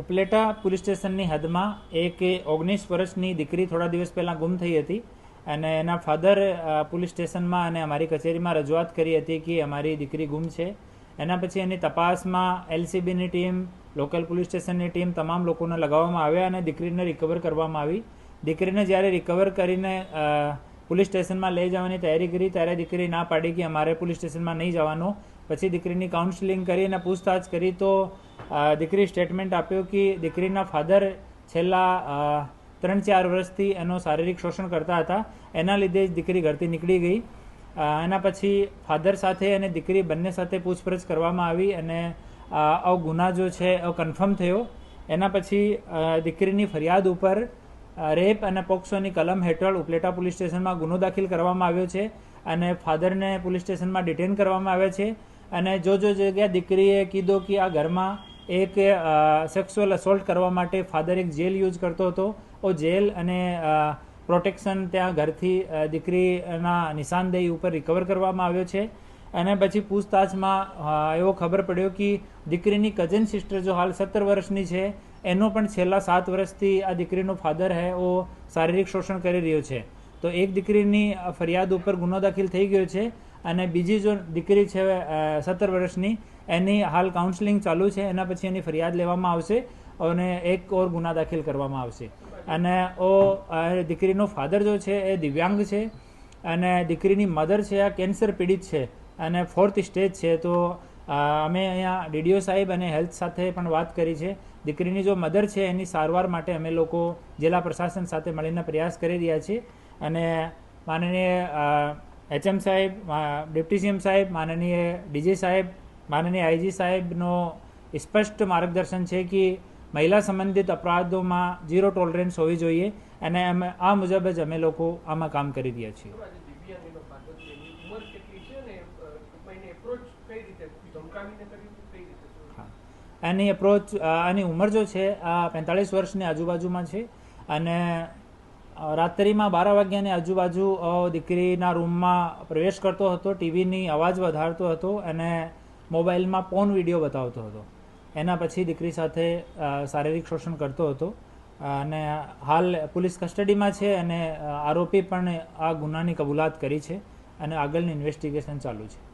Upleta police સ્ટેશનની હદમાં એક 19 વર્ષની દીકરી થોડા દિવસ પહેલાં ગુમ થઈ હતી અને એના ફાધર પોલીસ સ્ટેશનમાં અને અમારી કચેરીમાં રજૂઆત કરી હતી કે અમારી દીકરી ગુમ છે. એના પછી એની તપાસમાં એલસીબીની ટીમ, લોકલ પોલીસ સ્ટેશનની ટીમ, તમામ લોકોને લગાવવામાં આવ્યા અને દીકરીને રિકવર કરવામાં આવી. દીકરીને જ્યારે રિકવર કરીને પોલીસ સ્ટેશનમાં લઈ જવાની તૈયારી કરી ત્યારે દીકરી ના પાડી કે અમારે પોલીસ સ્ટેશનમાં નહીં જવાનું. પછી દીકરીની કાઉન્સેલિંગ કરી અને પૂછતાછ કરી તો દીકરી સ્ટેટમેન્ટ આપ્યો કે દીકરીના ફાધર છેલ્લા 3-4 વર્ષથી એનો શારીરિક શોષણ કરતા હતા. એના લીધે જ દીકરી ઘરથી નીકળી ગઈ. એના પછી ફાધર સાથે અને દીકરી બંને સાથે પૂછપરછ કરવામાં આવી અને આ ગુના જો છે એ કન્ફર્મ થયો. એના પછી દીકરીની ફરિયાદ ઉપર રેપ અને પોક્સોની કલમ હેઠળ ઉપલેટા પોલીસ સ્ટેશનમાં ગુનો દાખલ કરવામાં આવ્યો છે અને ફાધરને પોલીસ સ્ટેશનમાં ડિટેન કરવામાં આવ્યા છે. અને જો જગ્યા દીકરીએ કીધું કે આ ઘરમાં એક સેક્સ્યુઅલ અસોલ્ટ કરવા માટે ફાધર એક જેલ યુઝ કરતો હતો. જેલ અને પ્રોટેક્શન ત્યાં ઘરથી દીકરીના નિશાનદેહી ઉપર રિકવર કરવામાં આવ્યો છે. અને પછી પૂછતાછમાં એવો ખબર પડ્યો કે દીકરીની કઝન સિસ્ટર જો હાલ 17 વર્ષની છે એનો પણ છેલ્લા 7 વર્ષથી આ દીકરીનો ફાધર હે ઓ શારીરિક શોષણ કરી રહ્યો છે. તો એક દીકરીની ફરિયાદ ઉપર ગુનો દાખલ થઈ ગયો છે અને બીજી જો દીકરી છે 17 વર્ષની એની હાલ કાઉન્સેલિંગ ચાલુ છે. એના પછી એની ફરિયાદ લેવામાં આવશે અને એક ઓર ગુના દાખલ કરવામાં આવશે. અને દીકરીનો ફાધર જો છે એ દિવ્યાંગ છે અને દીકરીની મધર છે આ કેન્સર પીડિત છે અને 4th સ્ટેજ છે. તો અમે અહીંયા ડીડીઓ સાહેબ અને હેલ્થ સાથે પણ વાત કરી છે. દીકરીની જો મધર છે એની સારવાર માટે અમે લોકો જિલ્લા પ્રશાસન સાથે મળીને પ્રયાસ કરી રહ્યા છીએ અને માનનીય HM સાહેબ, ડેપ્ટી CM સાહેબ, માનનીય DG સાહેબ, માનનીય IG સાહેબનો સ્પષ્ટ માર્ગદર્શન છે કે મહિલા સંબંધિત અપરાધોમાં 0 ટોલરન્સ હોવી જોઈએ અને આ મુજબ જ અમે લોકો આમાં કામ કરી રહ્યા છીએ. એની એપ્રોચ, આની ઉંમર જો છે આ 45 વર્ષની આજુબાજુમાં છે અને રાત્રિમાં 12 વાગ્યાની આજુબાજુ દીકરીના રૂમમાં પ્રવેશ કરતો હતો, ટીવીની અવાજ વધારતો હતો અને મોબાઈલમાં પોર્ન વિડીયો બતાવતો હતો. એના પછી દીકરી સાથે શારીરિક શોષણ કરતો હતો અને હાલ પોલીસ કસ્ટડીમાં છે અને આરોપી પણ આ ગુનાની કબૂલાત કરી છે અને આગળની ઇન્વેસ્ટિગેશન ચાલુ છે.